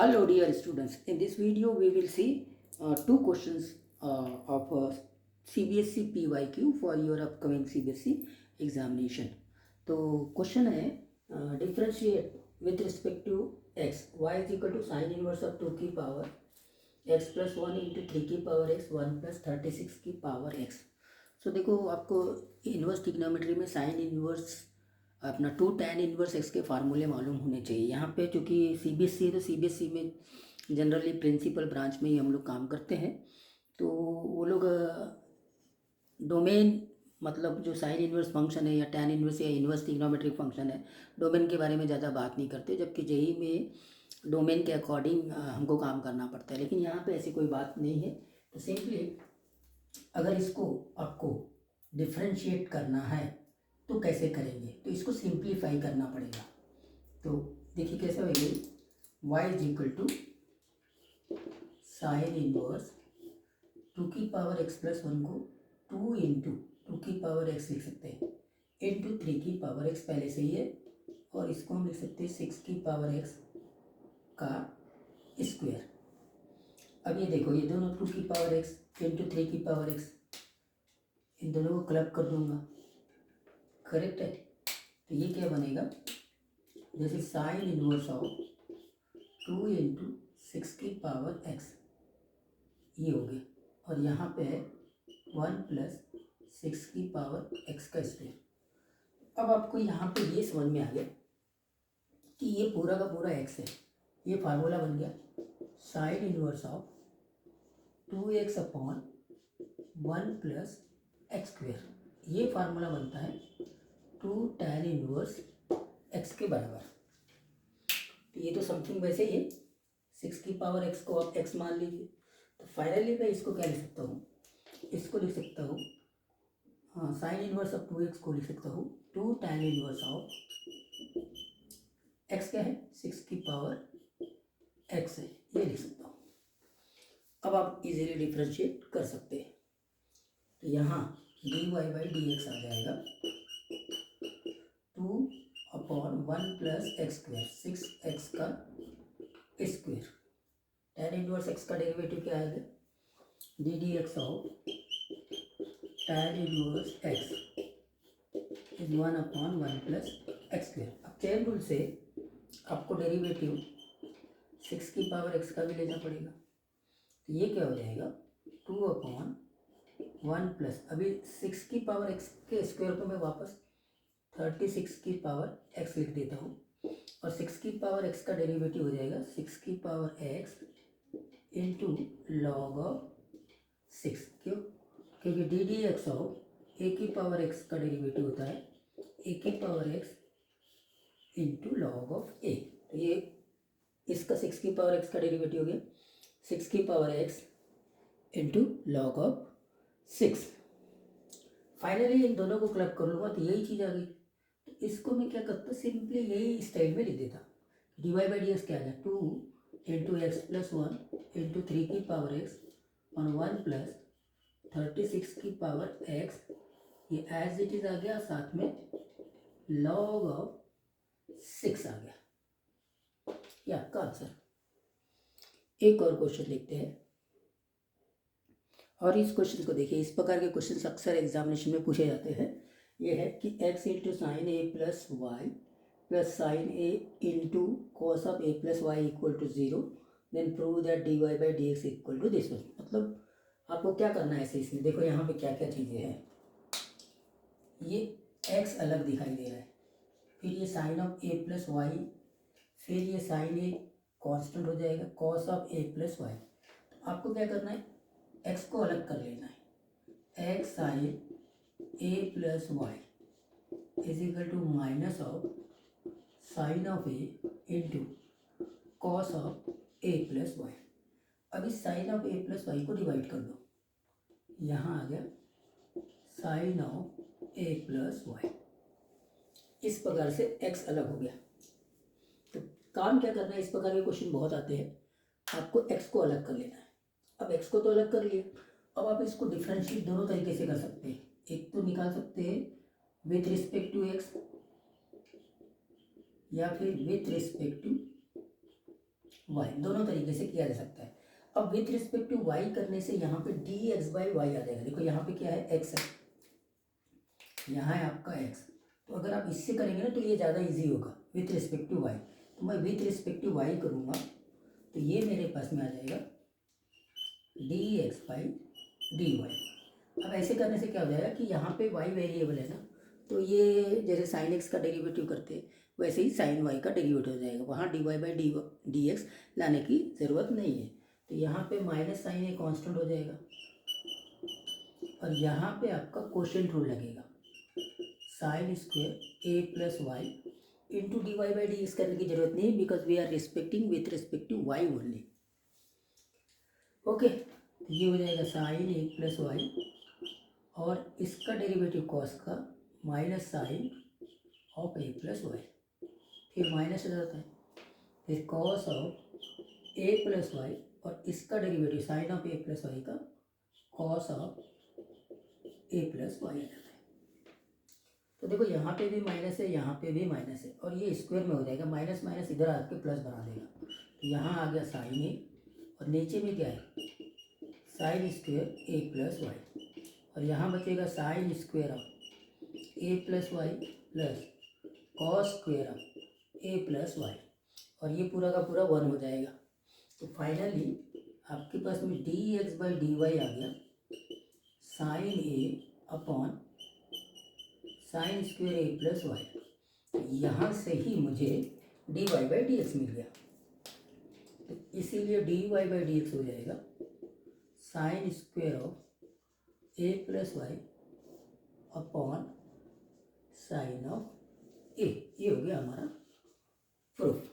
Hello dear students, in this video we will see two questions of CBSE PYQ for your upcoming CBSE examination. तो question है differentiate with respect to x y is equal to sin inverse of 2 की power x plus 1 into 3 की power x 1 plus 36 की power x। सो देखो आपको inverse trigonometry में sign inverse अपना 2 tan 1 x के फार्मूले मालूम होने चाहिए। यहाँ पे चूँकि CBSE है तो CBSE में जनरली प्रिंसिपल ब्रांच में ही हम लोग काम करते हैं। तो वो लोग डोमेन मतलब जो साइन इन्वर्स फंक्शन है या tan इन्वर्स या इन्वर्स ट्रिग्नोमेट्रिक फंक्शन है, डोमेन के बारे में ज़्यादा बात नहीं करते, जबकि जेई में डोमेन के अकॉर्डिंग हमको काम करना पड़ता है। लेकिन यहाँ पे ऐसी कोई बात नहीं है। तो सिंपली अगर इसको आपको डिफ्रेंशिएट करना है तो कैसे करेंगे, तो इसको सिंप्लीफाई करना पड़ेगा। तो देखिए कैसे होगी, y is equal to sine inverse 2 की पावर x प्लस 1 को 2 इंटू 2 की पावर x लिख सकते हैं इंटू 3 की पावर x पहले से ही है, और इसको हम लिख सकते हैं 6 की पावर x का स्क्वायर। अब ये देखो, ये दोनों 2 की पावर x इंटू 3 की पावर x, इन दोनों को क्लब कर दूंगा, करेक्ट है। तो ये क्या बनेगा, जैसे साइन इनवर्स ऑफ 2 इंटू 6 की पावर x, ये हो गया, और यहाँ पे है 1 प्लस 6 की पावर x का स्क्वायर। अब आपको यहाँ पे ये समझ में आ गया कि ये पूरा का पूरा x है। ये फार्मूला बन गया sine inverse of 2x upon 1 plus x square. ये फार्मूला बनता है 2 tan इनवर्स x के बराबर। तो ये तो समथिंग वैसे ही है, 6 की पावर x को आप x मान लीजिए। तो फाइनली मैं इसको क्या लिख सकता हूँ, इसको लिख सकता हूँ, हाँ, साइन इनवर्स ऑफ 2x को लिख सकता हूँ 2 tan इनवर्स ऑफ x क्या है, 6 की पावर x है, ये लिख सकता हूँ। अब आप इजीली डिफ्रेंशिएट कर सकते हैं। तो यहाँ dy बाई डी एक्स आ जाएगा 2 upon 1 plus x square, 6x का स्क्वायर। tan इनवर्स x का डेरिवेटिव क्या आएगा, D d x of tan inverse x is 1 upon 1 plus x square. अब चेन रूल से आपको डेरिवेटिव 6 की पावर x का भी लेना पड़ेगा। तो ये क्या हो जाएगा, 2 अपॉन 1 प्लस, अभी 6 की पावर x के स्क्वायर को मैं वापस 36 की पावर x लिख देता हूँ, और 6 की पावर x का डेरिवेटिव हो जाएगा 6 की power x into log of 6। क्यों, क्योंकि d d x of a की पावर x का डेरिवेटिव होता है ए की power x into log of a. तो ये इसका 6 की पावर x का डेरिवेटिव हो गया 6 की power x into log of 6। Finally in दोनों को क्लब कर लूँगा तो यही चीज़ आ गई। तो इसको मैं क्या करता, सिंपली यही स्टाइल में लिख देता। D y by d x क्या आ गया, 2 इंटू एक्स प्लस 1 इंटू 3 की पावर x और 1 प्लस 36 की पावर x, ये एज इट इज आ गया, साथ में लॉग ऑफ 6 आ गया। या का आंसर। एक और क्वेश्चन देखते हैं, और इस क्वेश्चन को देखिए, इस प्रकार के क्वेश्चन अक्सर एग्जामिनेशन में पूछे जाते हैं। ये है कि x into sine a plus y plus sine a into cos of a plus y equal to 0, then prove that d y by d x equal to this. मतलब आपको क्या करना है ऐसे, इसमें देखो यहाँ पे क्या क्या चीज़ें हैं। ये x अलग दिखाई दे रहा है, फिर ये sine of a plus y, फिर ये साइन ए कॉन्स्टेंट हो जाएगा cos of a plus y. तो आपको क्या करना है, x को अलग कर लेना है, x sine a plus y is equal to minus of sine of a into cos of a plus y. अब इस sine of a plus y को डिवाइड कर दो, यहाँ आ गया sine of a plus y. इस प्रकार से x अलग हो गया। तो काम क्या करना है, इस प्रकार के क्वेश्चन बहुत आते हैं, आपको x को अलग कर लेना है। अब x को तो अलग कर लिया, अब आप इसको डिफरेंशिएट दोनों तरीके से कर सकते हैं। एक तो निकाल सकते हैं विथ रिस्पेक्ट टू x, या फिर विथ रिस्पेक्ट टू वाई, दोनों तरीके से किया जा सकता है। अब विथ रिस्पेक्ट टू वाई करने से यहाँ पे डी एक्स बाई वाई आ जाएगा। देखो यहाँ पे क्या है, एक्स है, यहाँ है आपका एक्स। तो अगर आप इससे करेंगे ना तो ये ज़्यादा इजी होगा विथ रिस्पेक्ट टू वाई। तो मैं विथ रिस्पेक्ट टू वाई करूँगा तो ये मेरे पास में आ जाएगा d x by d y. अब ऐसे करने से क्या हो जाएगा कि यहाँ पे वाई वेरिएबल है ना, तो ये जैसे साइन एक्स का डेरिवेटिव करते हैं वैसे ही साइन वाई का डेरिवेटिव हो जाएगा, वहाँ d y by d x लाने की ज़रूरत नहीं है। तो यहाँ पे माइनस साइन ए कॉन्स्टेंट हो जाएगा और यहाँ पे आपका कोशेंट रूल लगेगा, sine square a plus y into d y by d x करने की जरूरत नहीं, because we are respecting with respect to y only. Okay, तो ये हो जाएगा साइन ए प्लस वाई और इसका डेरिवेटिव कॉस का minus sine of a plus y, फिर माइनस हो जाता है, फिर cos of a plus y और इसका derivative sine of a plus y का cos of a plus y आ जाता है। तो देखो यहाँ पे भी माइनस है, यहाँ पे भी माइनस है और ये स्क्वायर में हो जाएगा, माइनस माइनस इधर आके प्लस बना देगा। तो यहाँ आ गया साइन ए और नीचे में क्या है, sine square a plus y और यहाँ बचेगा sine square of a plus y plus cos square of a plus y और ये पूरा का पूरा 1 हो जाएगा। तो फाइनली आपके पास में d x by d y आ गया sine a upon sine square a plus y. तो यहाँ से ही मुझे d y by d x मिल गया, तो इसीलिए d y by d x हो जाएगा sine square of a plus y upon sine of a. ये हो गया हमारा प्रूफ।